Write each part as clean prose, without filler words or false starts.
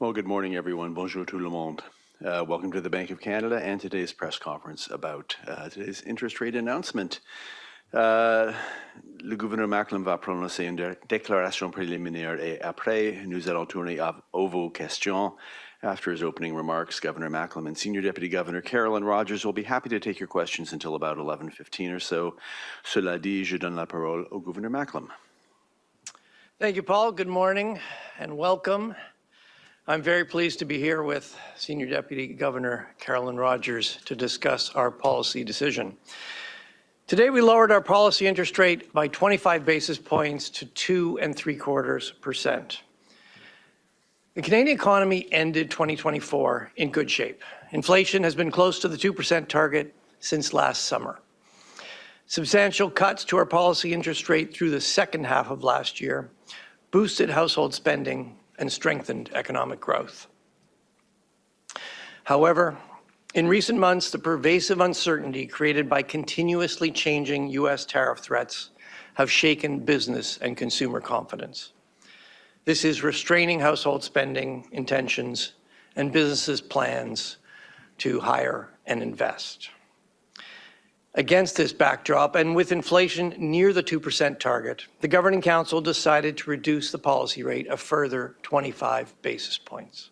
Well, good morning, everyone. Bonjour tout le monde. Welcome to the Bank of Canada and today's press conference about today's interest rate announcement. Le gouverneur Macklem va prononcer une déclaration préliminaire et après, nous allons tourner à vos questions. After his opening remarks, Governor Macklem and Senior Deputy Governor Carolyn Rogers will be happy to take your questions until about 11:15 or so. Cela dit, je donne la parole au gouverneur Macklem. Thank you, Paul. Good morning and welcome. I'm very pleased to be here with Senior Deputy Governor Carolyn Rogers to discuss our policy decision. Today, we lowered our policy interest rate by 25 basis points to 2.75%. The Canadian economy ended 2024 in good shape. Inflation has been close to the 2% target since last summer. Substantial cuts to our policy interest rate through the second half of last year boosted household spending and strengthened economic growth. However, in recent months, the pervasive uncertainty created by continuously changing U.S. tariff threats have shaken business and consumer confidence. This is restraining household spending intentions and businesses' plans to hire and invest. Against this backdrop, and with inflation near the 2% target, the Governing Council decided to reduce the policy rate a further 25 basis points.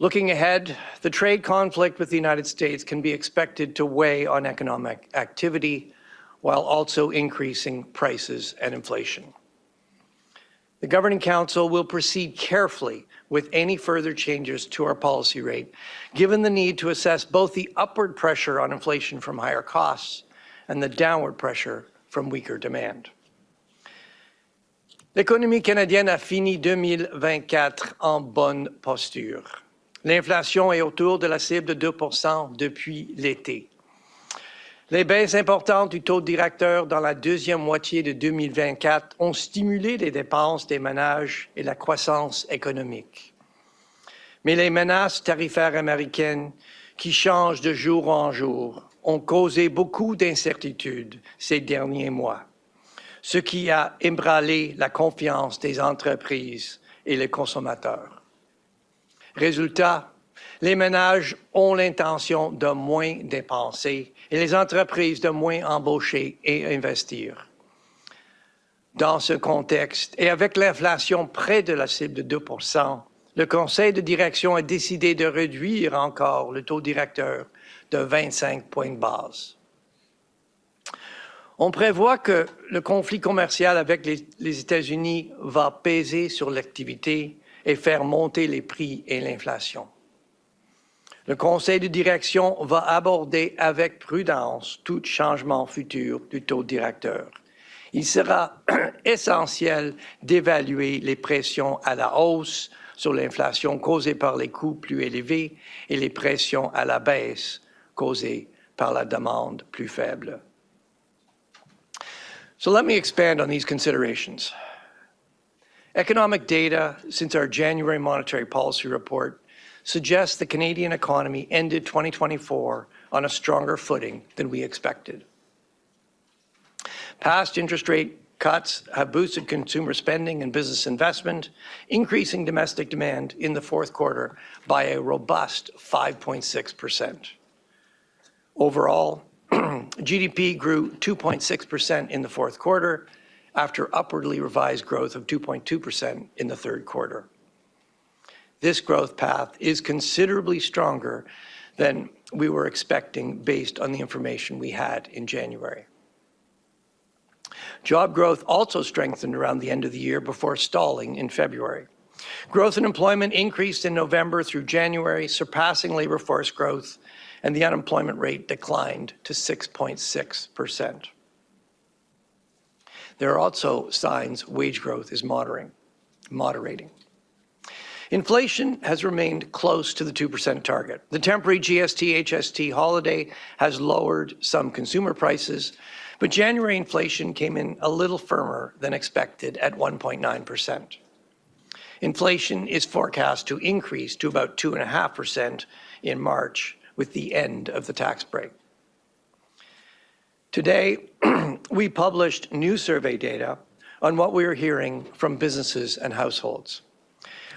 Looking ahead, the trade conflict with the United States can be expected to weigh on economic activity while also increasing prices and inflation. The Governing Council will proceed carefully with any further changes to our policy rate, given the need to assess both the upward pressure on inflation from higher costs and the downward pressure from weaker demand. L'économie canadienne a fini 2024 en bonne posture. L'inflation est autour de la cible de 2% depuis l'été. Les baisses importantes du taux directeur dans la deuxième moitié de 2024 ont stimulé les dépenses des ménages et la croissance économique. Mais les menaces tarifaires américaines qui changent de jour en jour ont causé beaucoup d'incertitudes ces derniers mois, ce qui a ébranlé la confiance des entreprises et les consommateurs. Résultat, les ménages ont l'intention de moins dépenser et les entreprises de moins embaucher et investir. Dans ce contexte, et avec l'inflation près de la cible de 2%, le Conseil de direction a décidé de réduire encore le taux directeur de 25 points de base. On prévoit que le conflit commercial avec les États-Unis va peser sur l'activité et faire monter les prix et l'inflation. Le Conseil de direction va aborder avec prudence tout changement futur du taux directeur. Il sera essentiel d'évaluer les pressions à la hausse sur l'inflation causée par les coûts plus élevés et les pressions à la baisse causées par la demande plus faible. So let me expand on these considerations. Economic data since our January monetary policy report suggests the Canadian economy ended 2024 on a stronger footing than we expected. Past interest rate cuts have boosted consumer spending and business investment, increasing domestic demand in the fourth quarter by a robust 5.6%. Overall, GDP grew 2.6% in the fourth quarter after upwardly revised growth of 2.2% in the third quarter. This growth path is considerably stronger than we were expecting based on the information we had in January. Job growth also strengthened around the end of the year before stalling in February. Growth in employment increased in November through January, surpassing labor force growth, and the unemployment rate declined to 6.6%. There are also signs wage growth is moderating. Inflation has remained close to the 2% target. The temporary GST-HST holiday has lowered some consumer prices, but January inflation came in a little firmer than expected at 1.9%. Inflation is forecast to increase to about 2.5% in March with the end of the tax break. Today, we published new survey data on what we are hearing from businesses and households.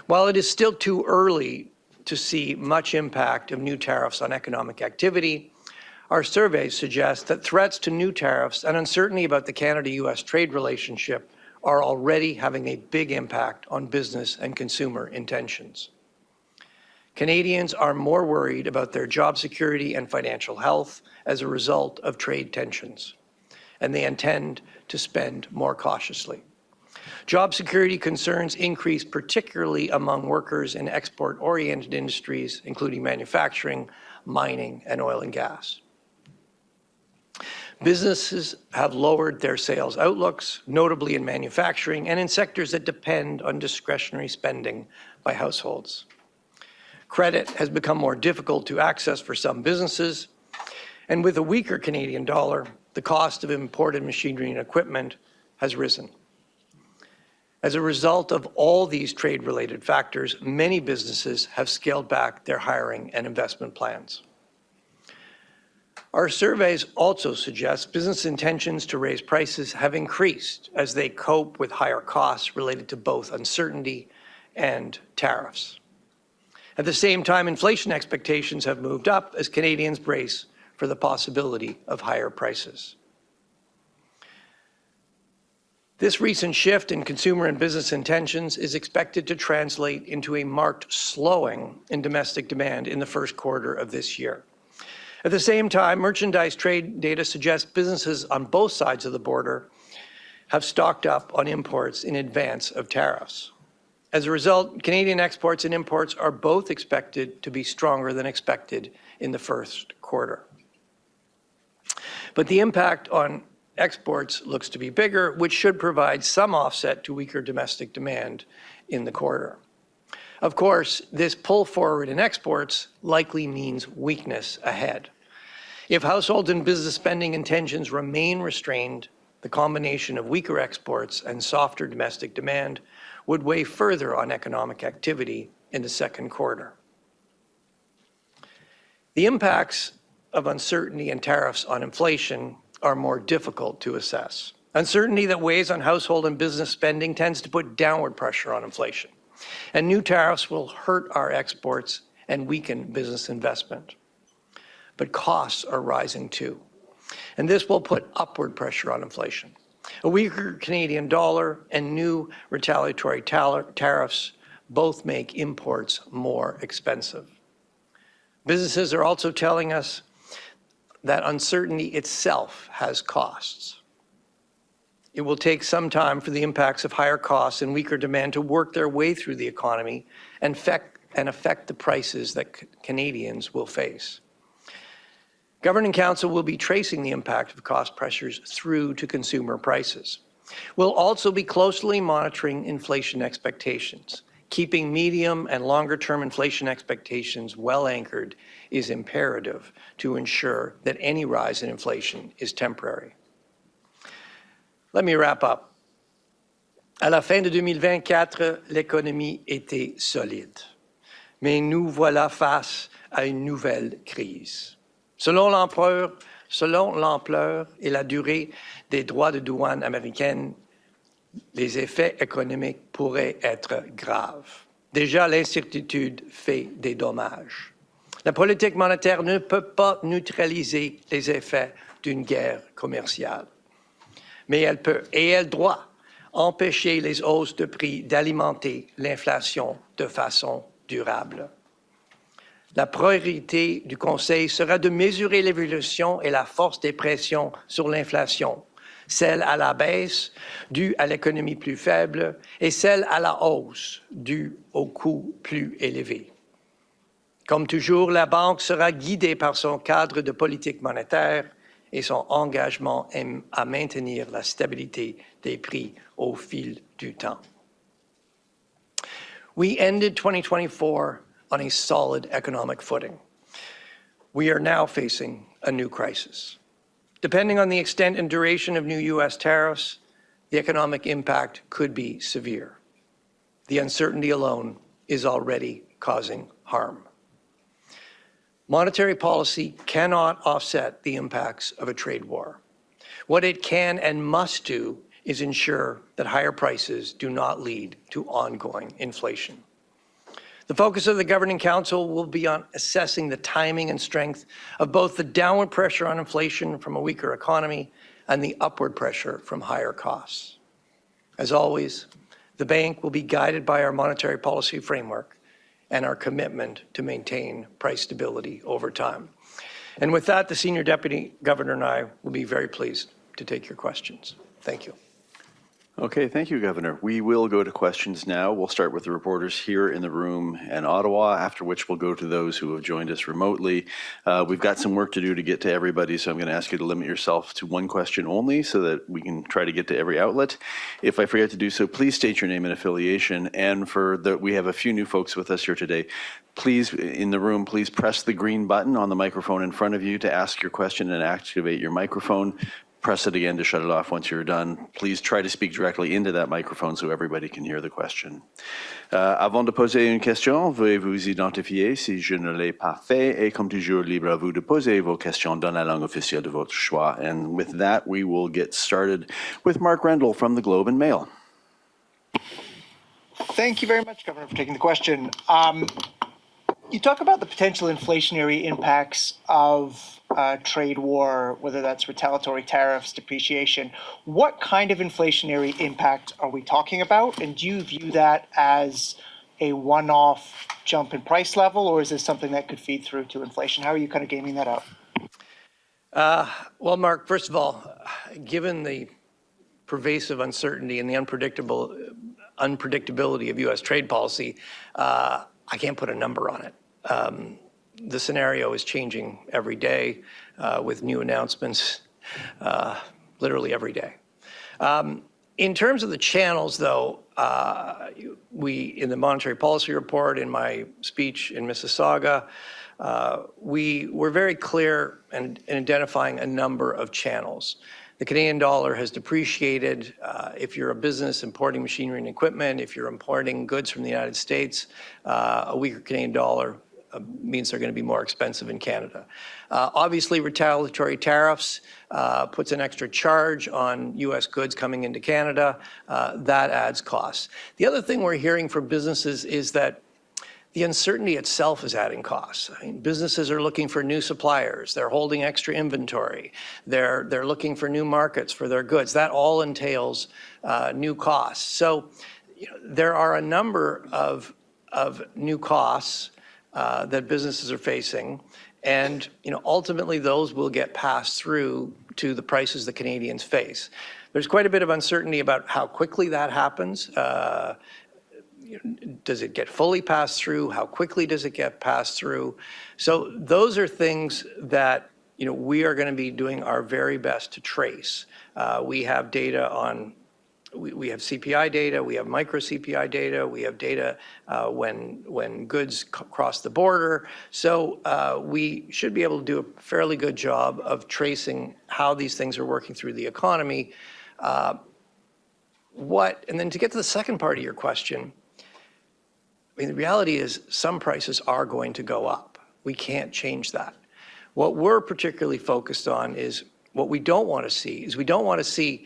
While it is still too early to see much impact of new tariffs on economic activity, our surveys suggest that threats to new tariffs and uncertainty about the Canada-U.S. trade relationship are already having a big impact on business and consumer intentions. Canadians are more worried about their job security and financial health as a result of trade tensions, and they intend to spend more cautiously. Job security concerns increase particularly among workers in export-oriented industries, including manufacturing, mining, and oil and gas. Businesses have lowered their sales outlooks, notably in manufacturing and in sectors that depend on discretionary spending by households. Credit has become more difficult to access for some businesses, and with a weaker Canadian dollar, the cost of imported machinery and equipment has risen. As a result of all these trade-related factors, many businesses have scaled back their hiring and investment plans. Our surveys also suggest business intentions to raise prices have increased as they cope with higher costs related to both uncertainty and tariffs. At the same time, inflation expectations have moved up as Canadians brace for the possibility of higher prices. This recent shift in consumer and business intentions is expected to translate into a marked slowing in domestic demand in the first quarter of this year. At the same time, merchandise trade data suggests businesses on both sides of the border have stocked up on imports in advance of tariffs. As a result, Canadian exports and imports are both expected to be stronger than expected in the first quarter. But the impact on exports looks to be bigger, which should provide some offset to weaker domestic demand in the quarter. Of course, this pull forward in exports likely means weakness ahead. If households and business spending intentions remain restrained, the combination of weaker exports and softer domestic demand would weigh further on economic activity in the second quarter. The impacts of uncertainty and tariffs on inflation are more difficult to assess. Uncertainty that weighs on household and business spending tends to put downward pressure on inflation, and new tariffs will hurt our exports and weaken business investment. But costs are rising too, and this will put upward pressure on inflation. A weaker Canadian dollar and new retaliatory tariffs both make imports more expensive. Businesses are also telling us that uncertainty itself has costs. It will take some time for the impacts of higher costs and weaker demand to work their way through the economy and affect the prices that Canadians will face. Governing Council will be tracing the impact of cost pressures through to consumer prices. We'll also be closely monitoring inflation expectations. Keeping medium and longer-term inflation expectations well anchored is imperative to ensure that any rise in inflation is temporary. Let me wrap up. À la fin de 2024, l'économie était solide. Mais nous voilà face à une nouvelle crise. Selon l'ampleur et la durée des droits de douane américaines, les effets économiques pourraient être graves. Déjà, l'incertitude fait des dommages. La politique monétaire ne peut pas neutraliser les effets d'une guerre commerciale. Mais elle peut et elle doit empêcher les hausses de prix d'alimenter l'inflation de façon durable. La priorité du Conseil sera de mesurer l'évolution et la force des pressions sur l'inflation, celle à la baisse due à l'économie plus faible et celle à la hausse due aux coûts plus élevés. Comme toujours, la Banque sera guidée par son cadre de politique monétaire et son engagement à maintenir la stabilité des prix au fil du temps. We ended 2024 on a solid economic footing. We are now facing a new crisis. Depending on the extent and duration of new U.S. tariffs, the economic impact could be severe. The uncertainty alone is already causing harm. Monetary policy cannot offset the impacts of a trade war. What it can and must do is ensure that higher prices do not lead to ongoing inflation. The focus of the Governing Council will be on assessing the timing and strength of both the downward pressure on inflation from a weaker economy and the upward pressure from higher costs. As always, the bank will be guided by our monetary policy framework and our commitment to maintain price stability over time. And with that, the Senior Deputy Governor and I will be very pleased to take your questions. Thank you. Okay, thank you, Governor. We will go to questions now. We'll start with the reporters here in the room in Ottawa, after which we'll go to those who have joined us remotely. We've got some work to do to get to everybody, so I'm going to ask you to limit yourself to one question only so that we can try to get to every outlet. If I forget to do so, please state your name and affiliation. And we have a few new folks with us here today. Please, in the room, please press the green button on the microphone in front of you to ask your question and activate your microphone. Press it again to shut it off once you're done. Please try to speak directly into that microphone so everybody can hear the question. Avant de poser une question, veuillez vous identifier si je ne l'ai pas fait, et comme toujours, libre à vous de poser vos questions dans la langue officielle de votre choix. And with that, we will get started with Mark Rendell from the Globe and Mail. Thank you very much, Governor, for taking the question. You talk about the potential inflationary impacts of trade war, whether that's retaliatory tariffs, depreciation. What kind of inflationary impact are we talking about? And do you view that as a one-off jump in price level, or is this something that could feed through to inflation? How are you kind of gaming that out? Well, Mark, first of all, given the pervasive uncertainty and the unpredictability of U.S. trade policy, I can't put a number on it. The scenario is changing every day with new announcements literally every day. In terms of the channels, though, in the monetary policy report, in my speech in Mississauga, we were very clear in identifying a number of channels. The Canadian dollar has depreciated. If you're a business importing machinery and equipment, if you're importing goods from the United States, a weaker Canadian dollar means they're going to be more expensive in Canada. Obviously, retaliatory tariffs puts an extra charge on U.S. goods coming into Canada. That adds costs. The other thing we're hearing from businesses is that the uncertainty itself is adding costs. I mean, businesses are looking for new suppliers. They're holding extra inventory. They're looking for new markets for their goods. That all entails new costs. So there are a number of new costs that businesses are facing, and ultimately those will get passed through to the prices that Canadians face. There's quite a bit of uncertainty about how quickly that happens. Does it get fully passed through? How quickly does it get passed through? So those are things that we are going to be doing our very best to trace. We have data on. We have CPI data, we have micro CPI data, we have data when goods cross the border. So we should be able to do a fairly good job of tracing how these things are working through the economy. And then to get to the second part of your question, I mean, the reality is some prices are going to go up. We can't change that. What we're particularly focused on is what we don't want to see is we don't want to see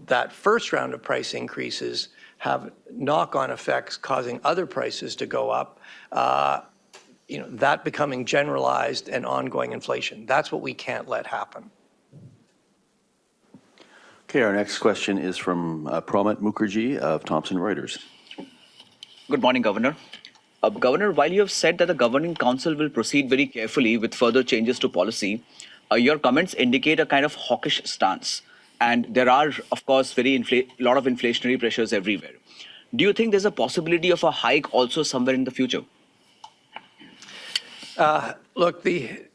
that first round of price increases have knock-on effects causing other prices to go up, that becoming generalized and ongoing inflation. That's what we can't let happen. Okay, our next question is from Pramit Mukherjee of Thomson Reuters. Good morning, Governor. Governor, while you have said that the Governing Council will proceed very carefully with further changes to policy, your comments indicate a kind of hawkish stance. And there are, of course, a lot of inflationary pressures everywhere. Do you think there's a possibility of a hike also somewhere in the future? Look, the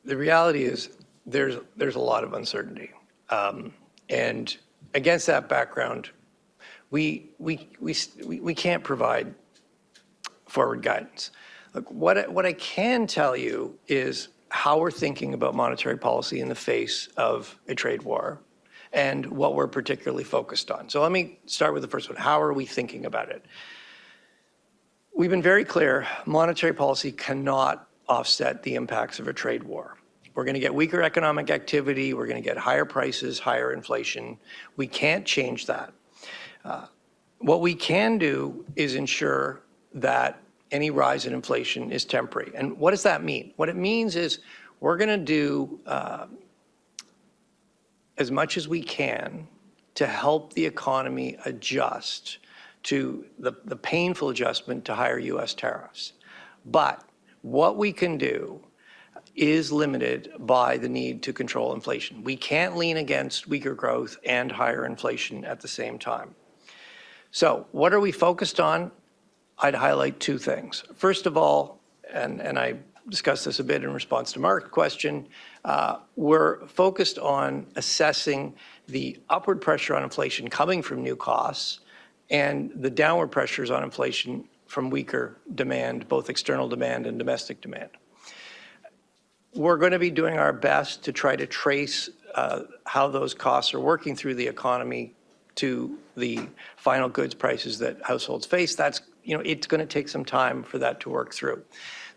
reality is there's a lot of uncertainty. And against that background, we can't provide forward guidance. Look, what I can tell you is how we're thinking about monetary policy in the face of a trade war and what we're particularly focused on. So let me start with the first one. How are we thinking about it? We've been very clear, monetary policy cannot offset the impacts of a trade war. We're going to get weaker economic activity. We're going to get higher prices, higher inflation. We can't change that. What we can do is ensure that any rise in inflation is temporary. And what does that mean? What it means is we're going to do as much as we can to help the economy adjust to the painful adjustment to higher U.S. tariffs. But what we can do is limited by the need to control inflation. We can't lean against weaker growth and higher inflation at the same time. So what are we focused on? I'd highlight two things. First of all, and I discussed this a bit in response to Mark's question, we're focused on assessing the upward pressure on inflation coming from new costs and the downward pressures on inflation from weaker demand, both external demand and domestic demand. We're going to be doing our best to try to trace how those costs are working through the economy to the final goods prices that households face. That's, it's going to take some time for that to work through.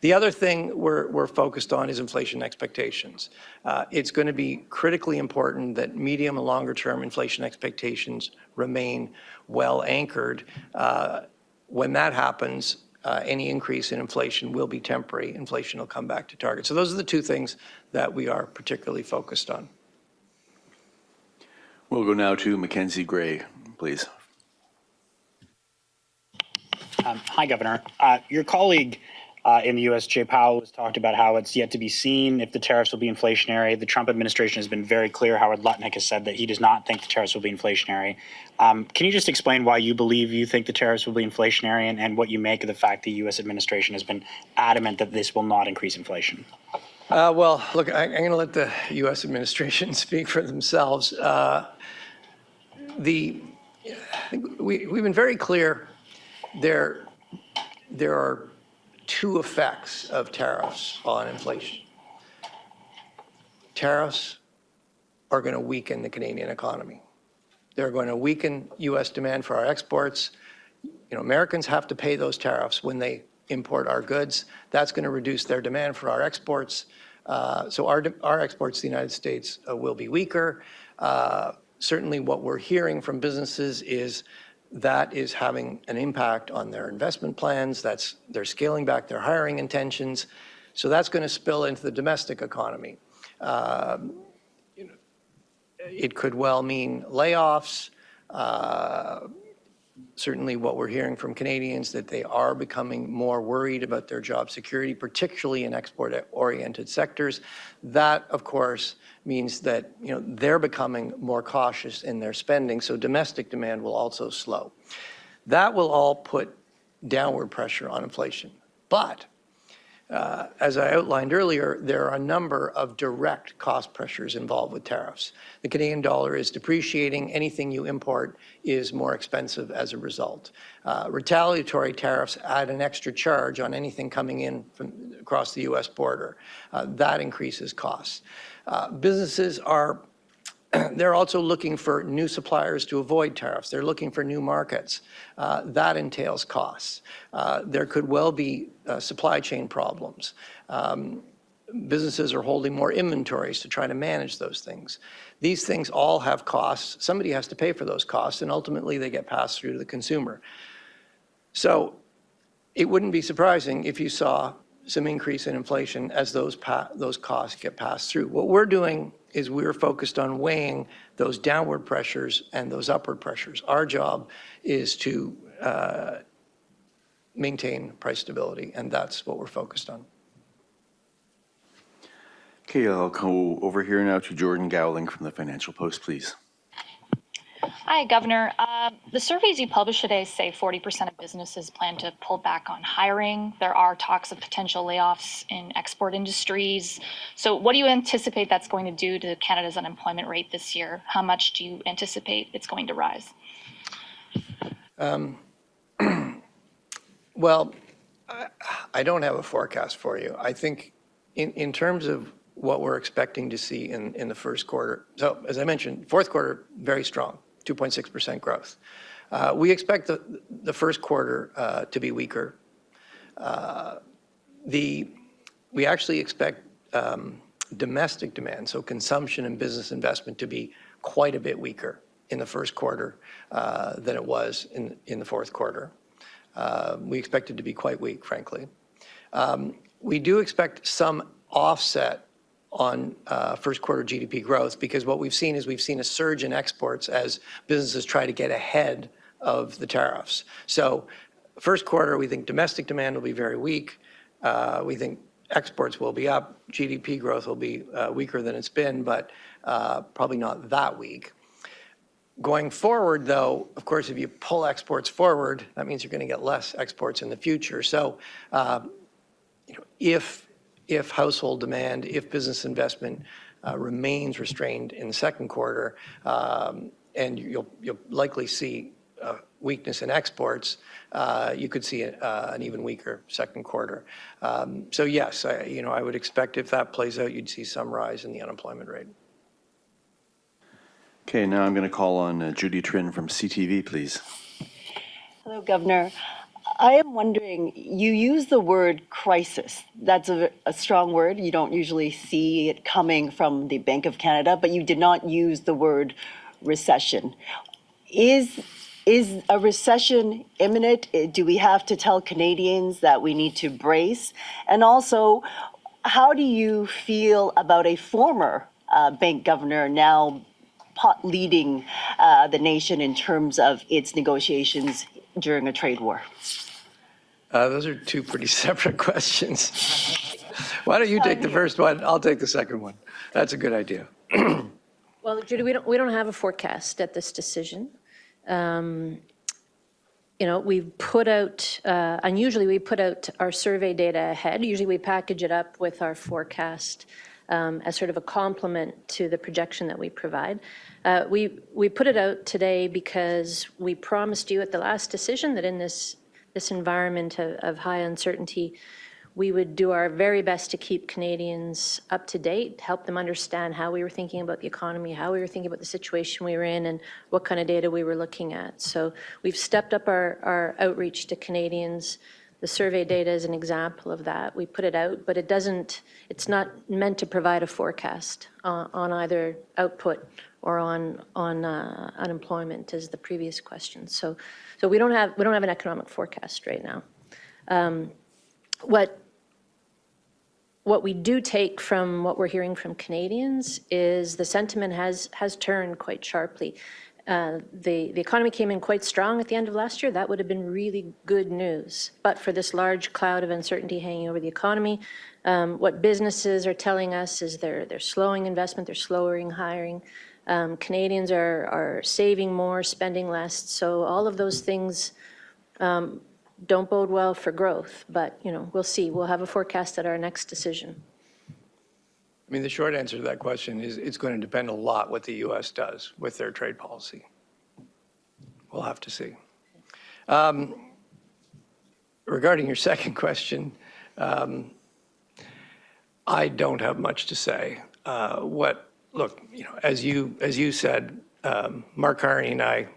The other thing we're focused on is inflation expectations. It's going to be critically important that medium and longer term inflation expectations remain well anchored. When that happens, any increase in inflation will be temporary. Inflation will come back to target. So those are the two things that we are particularly focused on. We'll go now to Mackenzie Gray, please. Hi, Governor. Your colleague in the U.S., Jay Powell, has talked about how it's yet to be seen if the tariffs will be inflationary. The Trump administration has been very clear. Howard Lutnick has said that he does not think the tariffs will be inflationary. Can you just explain why you believe you think the tariffs will be inflationary and what you make of the fact the U.S. administration has been adamant that this will not increase inflation? Well, look, I'm going to let the U.S. administration speak for themselves. We've been very clear. There are two effects of tariffs on inflation. Tariffs are going to weaken the Canadian economy. They're going to weaken U.S. demand for our exports. Americans have to pay those tariffs when they import our goods. That's going to reduce their demand for our exports. So our exports to the United States will be weaker. Certainly what we're hearing from businesses is that is having an impact on their investment plans. They're scaling back their hiring intentions. So that's going to spill into the domestic economy. It could well mean layoffs. Certainly what we're hearing from Canadians that they are becoming more worried about their job security, particularly in export-oriented sectors. That, of course, means that they're becoming more cautious in their spending, so domestic demand will also slow. That will all put downward pressure on inflation. But as I outlined earlier, there are a number of direct cost pressures involved with tariffs. The Canadian dollar is depreciating. Anything you import is more expensive as a result. Retaliatory tariffs add an extra charge on anything coming in from across the U.S. border. That increases costs. Businesses are they're also looking for new suppliers to avoid tariffs. They're looking for new markets. That entails costs. There could well be supply chain problems. Businesses are holding more inventories to try to manage those things. These things all have costs. Somebody has to pay for those costs, and ultimately they get passed through to the consumer. So it wouldn't be surprising if you saw some increase in inflation as those costs get passed through. What we're doing is we're focused on weighing those downward pressures and those upward pressures. Our job is to maintain price stability, and that's what we're focused on. Okay, I'll go over here now to Jordan Gowling from the Financial Post, please. Hi, Governor. The surveys you published today say 40% of businesses plan to pull back on hiring. There are talks of potential layoffs in export industries. So what do you anticipate that's going to do to Canada's unemployment rate this year? How much do you anticipate it's going to rise? Well, I don't have a forecast for you. I think in terms of what we're expecting to see in the first quarter, so as I mentioned, fourth quarter, very strong. 2.6% growth. We expect the first quarter to be weaker. We actually expect domestic demand, so consumption and business investment, to be quite a bit weaker in the first quarter than it was in the fourth quarter. We expect it to be quite weak, frankly. We do expect some offset on first quarter GDP growth, because what we've seen is we've seen a surge in exports as businesses try to get ahead of the tariffs. So first quarter, we think domestic demand will be very weak. We think exports will be up. GDP growth will be weaker than it's been, but probably not that weak. Going forward, though, of course, if you pull exports forward, that means you're going to get less exports in the future. So if household demand, if business investment remains restrained in the second quarter, and you'll likely see weakness in exports, you could see an even weaker second quarter. So yes, I would expect if that plays out, you'd see some rise in the unemployment rate. Okay, now I'm going to call on Judy Trin from CTV, please. Hello, Governor. I am wondering, you use the word crisis. That's a strong word. You don't usually see it coming from the Bank of Canada, but you did not use the word recession. Is a recession imminent? Do we have to tell Canadians that we need to brace? And also, how do you feel about a former bank governor now leading the nation in terms of its negotiations during a trade war? Those are two pretty separate questions. Why don't you take the first one? I'll take the second one. That's a good idea. Well, Judy, we don't have a forecast at this decision. We've put out, unusually we put out our survey data ahead. Usually we package it up with our forecast as sort of a complement to the projection that we provide. We put it out today because we promised you at the last decision that in this environment of high uncertainty, we would do our very best to keep Canadians up to date, help them understand how we were thinking about the economy, how we were thinking about the situation we were in, and what kind of data we were looking at. So we've stepped up our outreach to Canadians. The survey data is an example of that. We put it out, but it's not meant to provide a forecast on either output or on unemployment, as the previous question. So we don't have an economic forecast right now. What we do take from what we're hearing from Canadians is the sentiment has turned quite sharply. The economy came in quite strong at the end of last year. That would have been really good news. But for this large cloud of uncertainty hanging over the economy, what businesses are telling us is they're slowing investment, they're slowing hiring. Canadians are saving more, spending less. So all of those things don't bode well for growth. But we'll see. We'll have a forecast at our next decision. I mean, the short answer to that question is it's going to depend a lot what the U.S. does with their trade policy. We'll have to see. Regarding your second question, I don't have much to say. Look, as you said, Mark Carney and I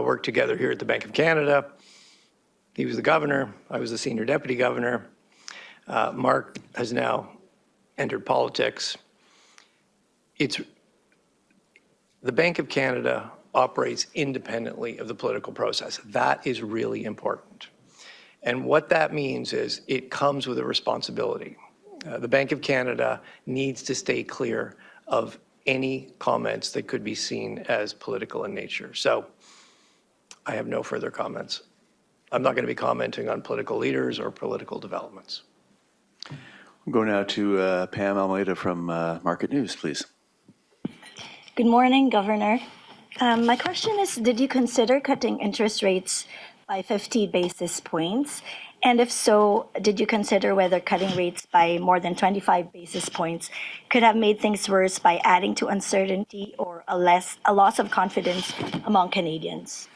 worked together here at the Bank of Canada. He was the governor. I was the senior deputy governor. Mark has now entered politics. The Bank of Canada operates independently of the political process. That is really important. And what that means is it comes with a responsibility. The Bank of Canada needs to stay clear of any comments that could be seen as political in nature. So I have no further comments. I'm not going to be commenting on political leaders or political developments. We'll go now to Pam Almeida from Market News, please. Good morning, Governor. My question is, did you consider cutting interest rates by 50 basis points? And if so, did you consider whether cutting rates by more than 25 basis points could have made things worse by adding to uncertainty or a loss of confidence among Canadians?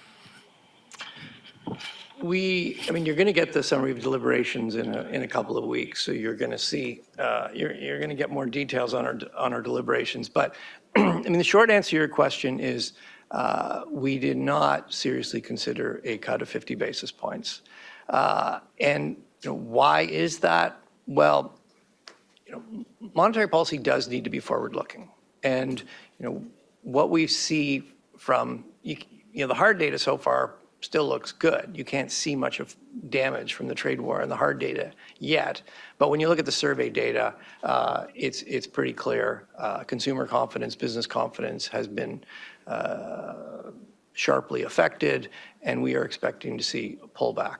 You're going to get the summary of deliberations in a couple of weeks, so you're going to see, you're going to get more details on our deliberations. But the short answer to your question is we did not seriously consider a cut of 50 basis points. And why is that? Well, monetary policy does need to be forward-looking, and what we see from the hard data so far still looks good. You can't see much of damage from the trade war in the hard data yet. But when you look at the survey data, it's pretty clear. Consumer confidence, business confidence has been sharply affected, and we are expecting to see a pullback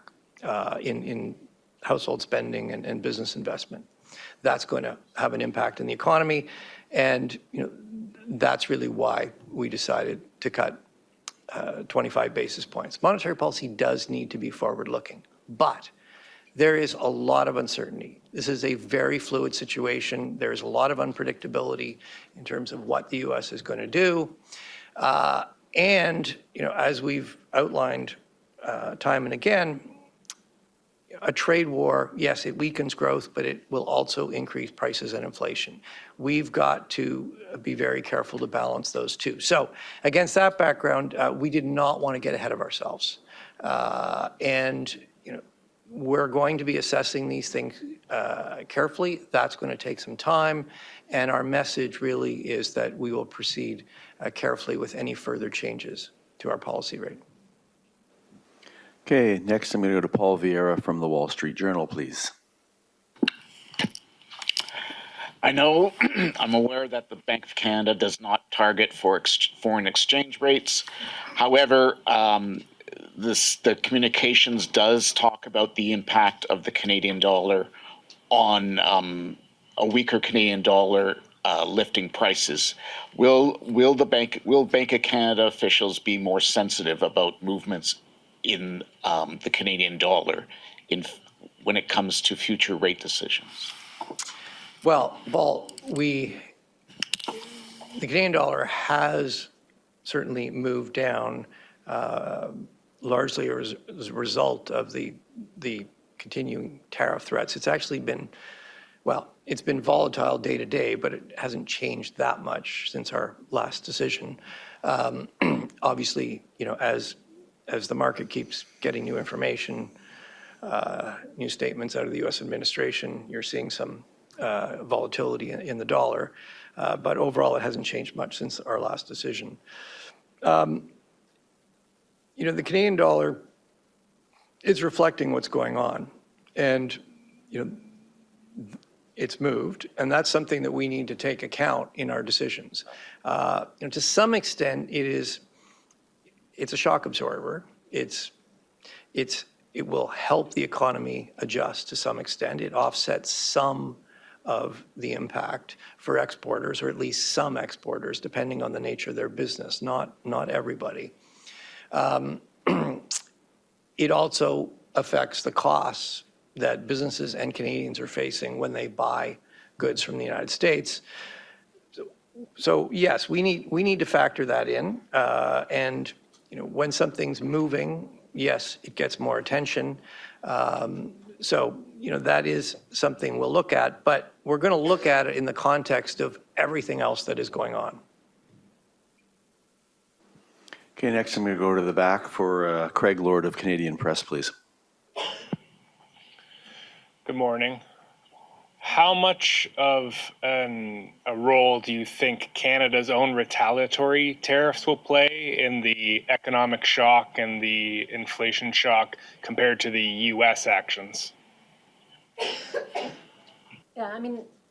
in household spending and business investment. That's going to have an impact in the economy, and that's really why we decided to cut 25 basis points. Monetary policy does need to be forward-looking, but there is a lot of uncertainty. This is a very fluid situation. There's a lot of unpredictability in terms of what the U.S. is going to do. And as we've outlined time and again, a trade war, yes, it weakens growth, but it will also increase prices and inflation. We've got to be very careful to balance those two. So against that background, we did not want to get ahead of ourselves. And we're going to be assessing these things carefully. That's going to take some time. And our message really is that we will proceed carefully with any further changes to our policy rate. Okay, next I'm going to go to Paul Vieira from the Wall Street Journal, please. I know, I'm aware that the Bank of Canada does not target for foreign exchange rates. However, the communications does talk about the impact of the Canadian dollar on a weaker Canadian dollar lifting prices. Will Bank of Canada officials be more sensitive about movements in the Canadian dollar when it comes to future rate decisions? Well, Paul, the Canadian dollar has certainly moved down largely as a result of the continuing tariff threats. It's actually been, it's been volatile day to day, but it hasn't changed that much since our last decision. Obviously, as the market keeps getting new information, new statements out of the U.S. administration, you're seeing some volatility in the dollar. But overall, it hasn't changed much since our last decision. The Canadian dollar is reflecting what's going on. And, it's moved. And that's something that we need to take account in our decisions. To some extent, it's a shock absorber. It will help the economy adjust to some extent. It offsets some of the impact for exporters, or at least some exporters, depending on the nature of their business, not everybody. It also affects the costs that businesses and Canadians are facing when they buy goods from the United States. So yes, we need to factor that in. And when something's moving, yes, it gets more attention. So that is something we'll look at, but we're going to look at it in the context of everything else that is going on. Okay, next I'm going to go to the back for Craig Lord of Canadian Press, please. Good morning. How much of a role do you think Canada's own retaliatory tariffs will play in the economic shock and the inflation shock compared to the U.S. actions? Yeah,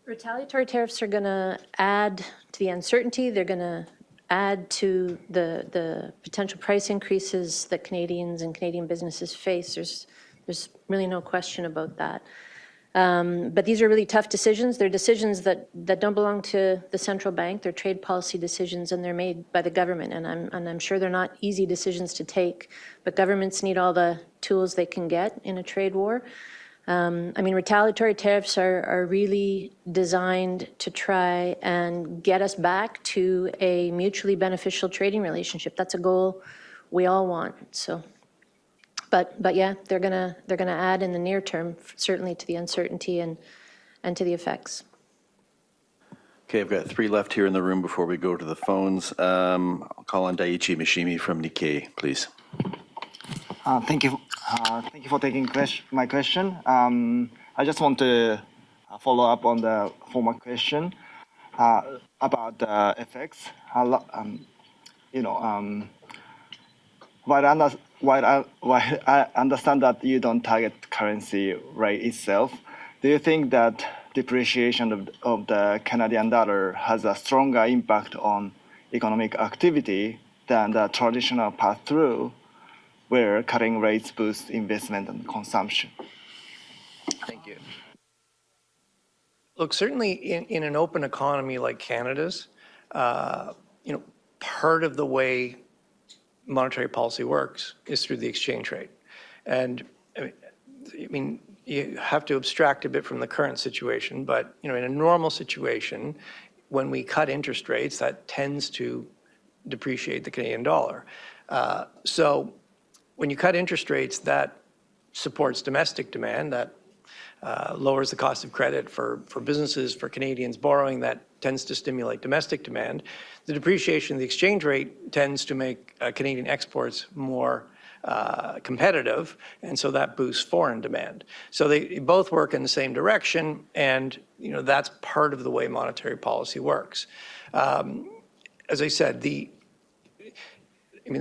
retaliatory tariffs are going to add to the uncertainty. They're going to add to the potential price increases that Canadians and Canadian businesses face. There's really no question about that. But these are really tough decisions. They're decisions that don't belong to the central bank. They're trade policy decisions, and they're made by the government. And I'm sure they're not easy decisions to take, but governments need all the tools they can get in a trade war. Retaliatory tariffs are really designed to try and get us back to a mutually beneficial trading relationship. That's a goal we all want. So. But yeah, they're gonna add in the near term, certainly to the uncertainty and to the effects. Okay, I've got 3 left here in the room before we go to the phones. I'll call on Daiichi Mishimi from Nikkei, please. Thank you for taking my question. I just want to follow up on the former question about while I understand that you don't target currency rate itself, do you think that depreciation of the Canadian dollar has a stronger impact on economic activity than the traditional pass-through, where cutting rates boost investment and consumption? Thank you. Look, certainly in an open economy like Canada's, part of the way monetary policy works is through the exchange rate. And I mean, you have to abstract a bit from the current situation, but in a normal situation, when we cut interest rates, that tends to depreciate the Canadian dollar. So when you cut interest rates, that supports domestic demand, that lowers the cost of credit for businesses, for Canadians borrowing, that tends to stimulate domestic demand. The depreciation of the exchange rate tends to make Canadian exports more competitive, and so that boosts foreign demand. So they both work in the same direction, and that's part of the way monetary policy works. As I said, the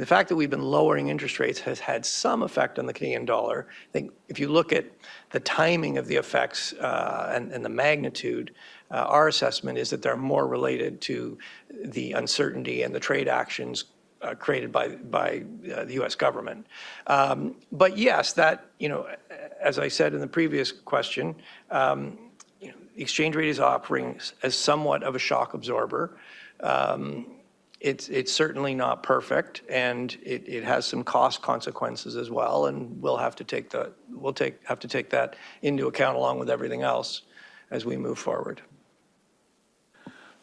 fact that we've been lowering interest rates has had some effect on the Canadian dollar. I think if you look at the timing of the effects and the magnitude, our assessment is that they're more related to the uncertainty and the trade actions created by the U.S. government. But yes, that, as I said in the previous question, the exchange rate is operating as somewhat of a shock absorber. It's certainly not perfect, and it has some cost consequences as well, and we'll have to take that into account along with everything else as we move forward.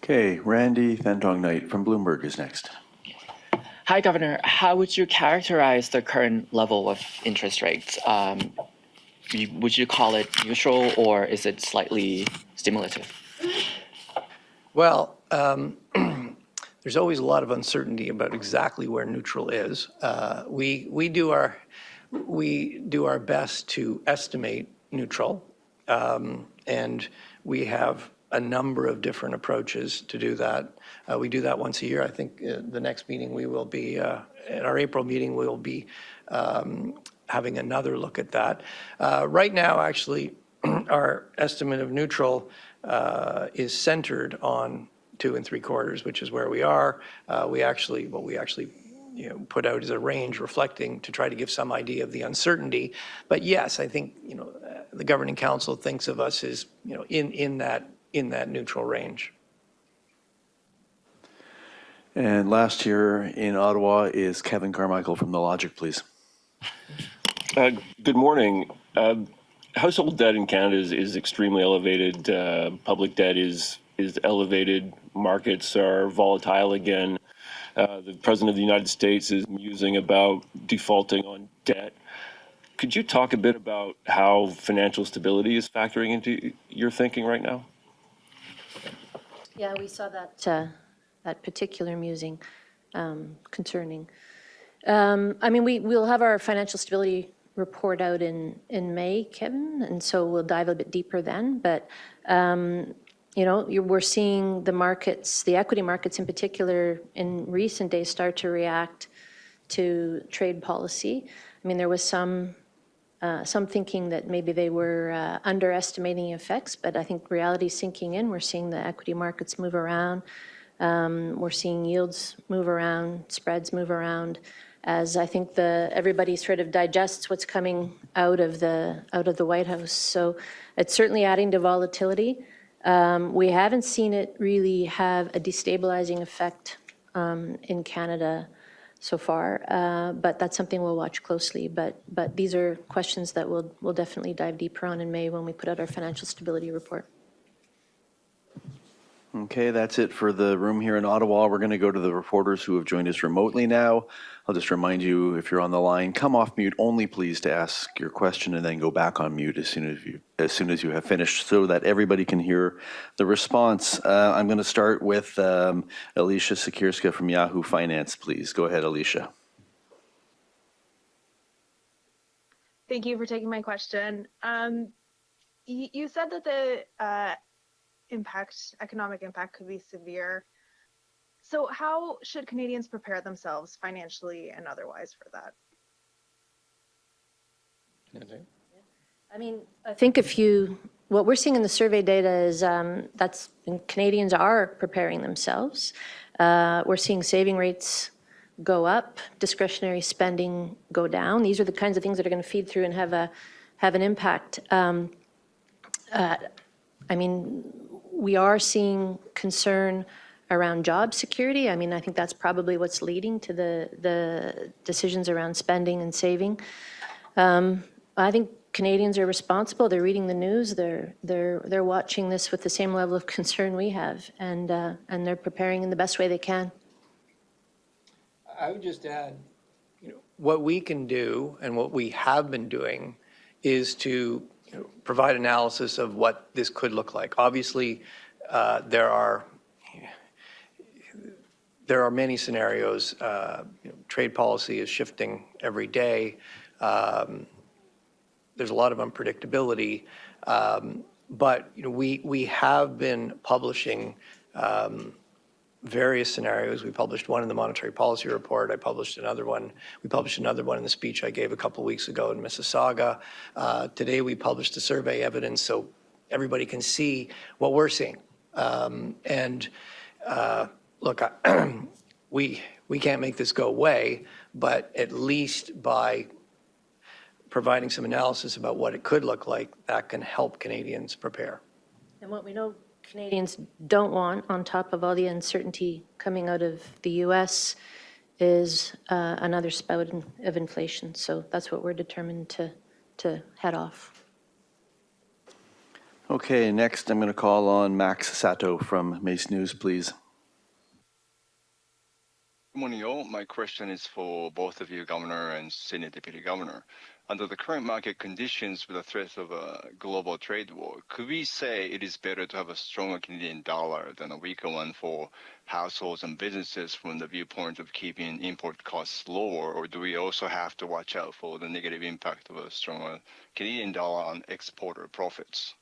Okay, Randy Van Knight from Bloomberg is next. Hi, Governor. How would you characterize the current level of interest rates? Would you call it neutral, or is it slightly stimulative? Well, there's always a lot of uncertainty about exactly where neutral is. We do our best to estimate neutral, and we have a number of different approaches to do that. We do that once a year. I think the next meeting we will be, in our April meeting, we will be having another look at that. Right now, actually, our estimate of neutral is centered on 2 3/4, which is where we are. What we actually put out is a range reflecting to try to give some idea of the uncertainty. But yes, I think the Governing Council thinks of us as in that neutral range. And last here in Ottawa is Kevin Carmichael from The Logic, please. Good morning. Household debt in Canada is extremely elevated. Public debt is elevated. Markets are volatile again. The President of the United States is musing about defaulting on debt. Could you talk a bit about how financial stability is factoring into your thinking right now? Yeah, we saw that particular musing concerning. We'll have our financial stability report out in May, Kevin, and so we'll dive a bit deeper then. But we're seeing the markets, the equity markets in particular, in recent days start to react to trade policy. There was some thinking that maybe they were underestimating effects, but I think reality is sinking in. We're seeing the equity markets move around. We're seeing yields move around, spreads move around, as I think everybody sort of digests what's coming out of the White House. So it's certainly adding to volatility. We haven't seen it really have a destabilizing effect in Canada so far, but that's something we'll watch closely. But these are questions that we'll definitely dive deeper on in May when we put out our financial stability report. Okay, that's it for the room here in Ottawa. We're going to go to the reporters who have joined us remotely now. I'll just remind you, if you're on the line, come off mute only, please, to ask your question, and then go back on mute as soon as you have finished, so that everybody can hear the response. I'm going to start with Alicia Sikirska from Yahoo Finance, please. Go ahead, Alicia. Thank you for taking my question. You said that the economic impact could be severe. So how should Canadians prepare themselves financially and otherwise for that? I mean, I think what we're seeing in the survey data is Canadians are preparing themselves. We're seeing saving rates go up, discretionary spending go down. These are the kinds of things that are going to feed through and have an impact. I mean, we are seeing concern around job security. I mean, I think that's probably what's leading to the decisions around spending and saving. I think Canadians are responsible. They're reading the news. They're watching this with the same level of concern we have, and they're preparing in the best way they can. I would just add, what we can do and what we have been doing is to provide analysis of what this could look like. Obviously, there are many scenarios. Trade policy is shifting every day. There's a lot of unpredictability, but we have been publishing various scenarios. We published one in the Monetary Policy Report. I published another one. We published another one in the speech I gave a couple of weeks ago in Mississauga. Today we published the survey evidence so everybody can see what we're seeing. Look, we can't make this go away, but at least by providing some analysis about what it could look like, that can help Canadians prepare. And what we know Canadians don't want, on top of all the uncertainty coming out of the U.S., is another spout of inflation. So that's what we're determined to head off. Okay, next I'm going to call on Max Sato from Mace News, please. Good morning, all. My question is for both of you, Governor and Senior Deputy Governor. Under the current market conditions with the threat of a global trade war, could we say it is better to have a stronger Canadian dollar than a weaker one for households and businesses from the viewpoint of keeping import costs lower, or do we also have to watch out for the negative impact of a stronger Canadian dollar on exporter profits?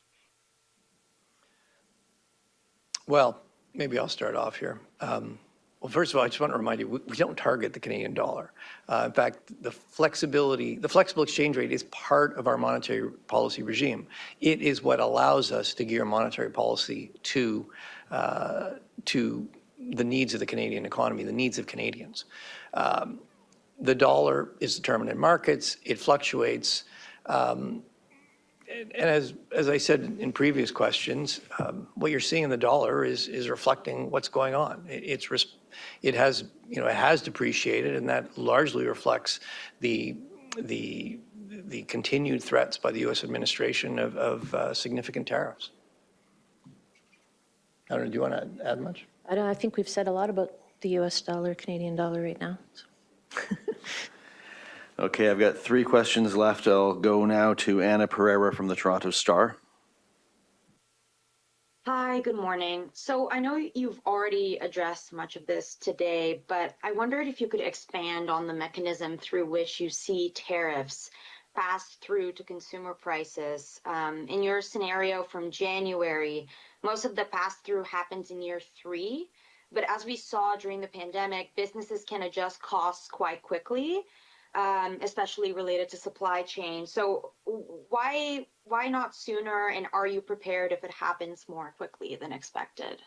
Well, maybe I'll start off here. Well, first of all, I just want to remind you, we don't target the Canadian dollar. In fact, the flexible exchange rate is part of our monetary policy regime. It is what allows us to gear monetary policy to the needs of the Canadian economy, the needs of Canadians. The dollar is determined in markets. It fluctuates. And as I said in previous questions, what you're seeing in the dollar is reflecting what's going on. It has depreciated, and that largely reflects the continued threats by the U.S. administration of significant tariffs. I don't know, do you want to add much? I think we've said a lot about the U.S. dollar, Canadian dollar right now. So. Okay, I've got 3 questions left. I'll go now to Anna Pereira from the Toronto Star. Hi, good morning. So I know you've already addressed much of this today, but I wondered if you could expand on the mechanism through which you see tariffs passed through to consumer prices. In your scenario from January, most of the pass-through happens in year 3, but as we saw during the pandemic, businesses can adjust costs quite quickly, especially related to supply chain. So why not sooner, and are you prepared if it happens more quickly than expected?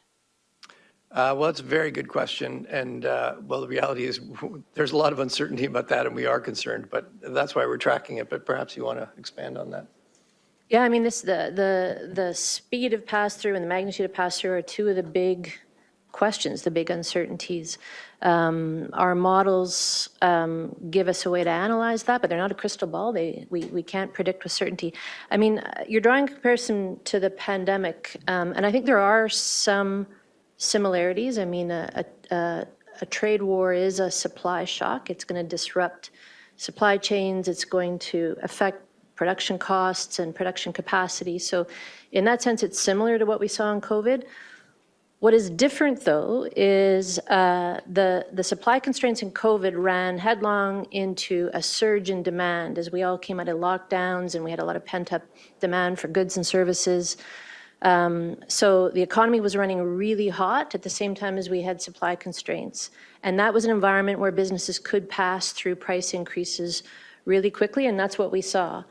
Well, it's a very good question. And well, the reality is there's a lot of uncertainty about that, and we are concerned, but that's why we're tracking it. But perhaps you want to expand on that. Yeah, I mean, the speed of pass-through and the magnitude of pass-through are 2 of the big questions, the big uncertainties. Our models give us a way to analyze that, but they're not a crystal ball. We can't predict with certainty. I mean, you're drawing a comparison to the pandemic, and I think there are some similarities. I mean, a trade war is a supply shock. It's going to disrupt supply chains. It's going to affect production costs and production capacity. So in that sense, it's similar to what we saw in COVID. What is different, though, is the supply constraints in COVID ran headlong into a surge in demand as we all came out of lockdowns and we had a lot of pent-up demand for goods and services. So the economy was running really hot at the same time as we had supply constraints. And that was an environment where businesses could pass through price increases really quickly, and that's what we saw.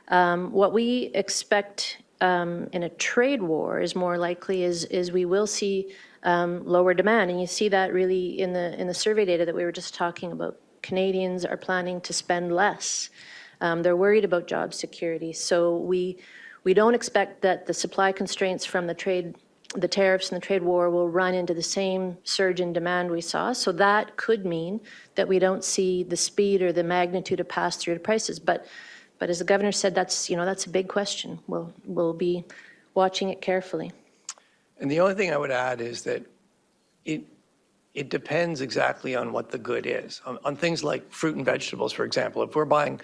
What we expect in a trade war is more likely is we will see lower demand, and you see that really in the survey data that we were just talking about. Canadians are planning to spend less. They're worried about job security, so we don't expect that the supply constraints from the tariffs and the trade war will run into the same surge in demand we saw. So that could mean that we don't see the speed or the magnitude of pass through to prices. But as the governor said, that's a big question. We'll be watching it carefully. And the only thing I would add is that it depends exactly on what the good is. On things like fruit and vegetables, for example, if you're buying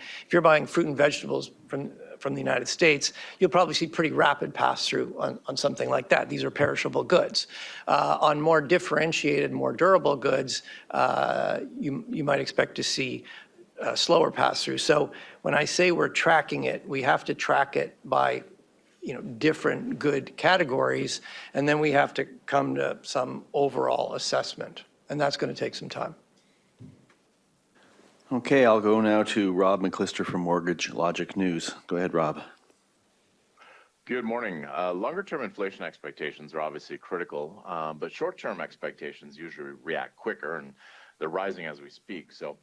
fruit and vegetables from the United States, you'll probably see pretty rapid pass-through on something like that. These are perishable goods. On more differentiated, more durable goods, you might expect to see slower pass-through. So when I say we're tracking it, we have to track it by different good categories, and then we have to come to some overall assessment, and that's going to take some time. Okay, I'll go now to Rob McClister from Mortgage Logic News. Go ahead, Rob. Good morning. Longer-term inflation expectations are obviously critical, but short-term expectations usually react quicker, and they're rising as we speak. So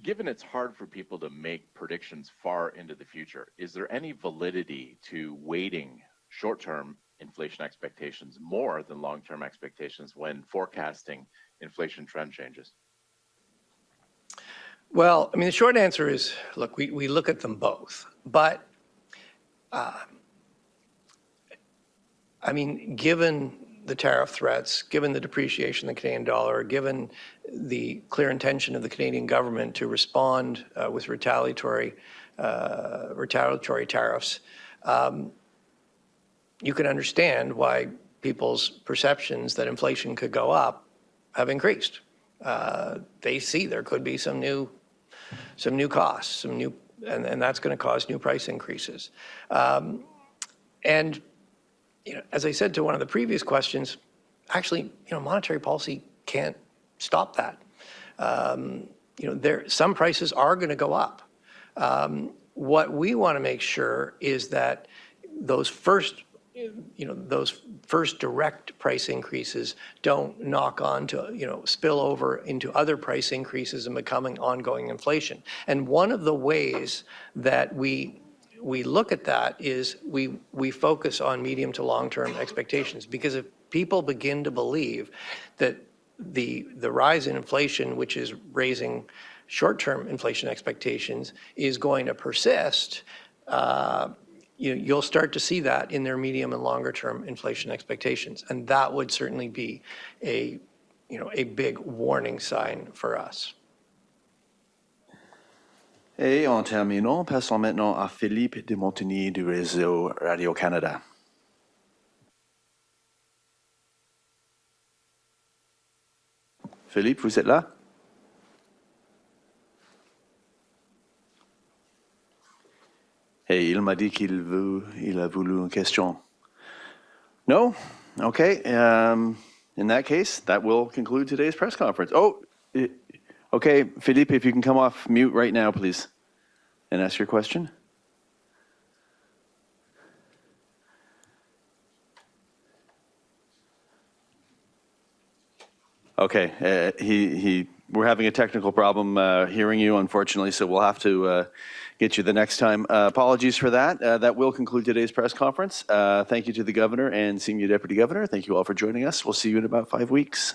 given it's hard for people to make predictions far into the future, is there any validity to weighting short-term inflation expectations more than long-term expectations when forecasting inflation trend changes? Well, I mean, the short answer is, look, we look at them both. But, I mean, given the tariff threats, given the depreciation of the Canadian dollar, given the clear intention of the Canadian government to respond with retaliatory tariffs, you can understand why people's perceptions that inflation could go up have increased. They see there could be some new costs, and that's going to cause new price increases. And as I said to one of the previous questions, actually, monetary policy can't stop that. Some prices are going to go up. What we want to make sure is that those first direct price increases don't knock on to, spill over into other price increases and becoming ongoing inflation. And one of the ways that we look at that is we focus on medium to long-term expectations, because if people begin to believe that the rise in inflation, which is raising short-term inflation expectations, is going to persist, you'll start to see that in their medium and longer-term inflation expectations, and that would certainly be a big warning sign for us. Et en terminant, passons maintenant à Philippe de Montigny du réseau Radio-Canada. Philippe, vous êtes là? Et il m'a dit qu'il a voulu une question. No? Okay. In that case, that will conclude today's press conference. Okay, Philippe, if you can come off mute right now, please, and ask your question. Okay, we're having a technical problem hearing you, unfortunately, so we'll have to get you the next time. Apologies for that. That will conclude today's press conference. Thank you to the Governor and Senior Deputy Governor. Thank you all for joining us. We'll see you in about 5 weeks.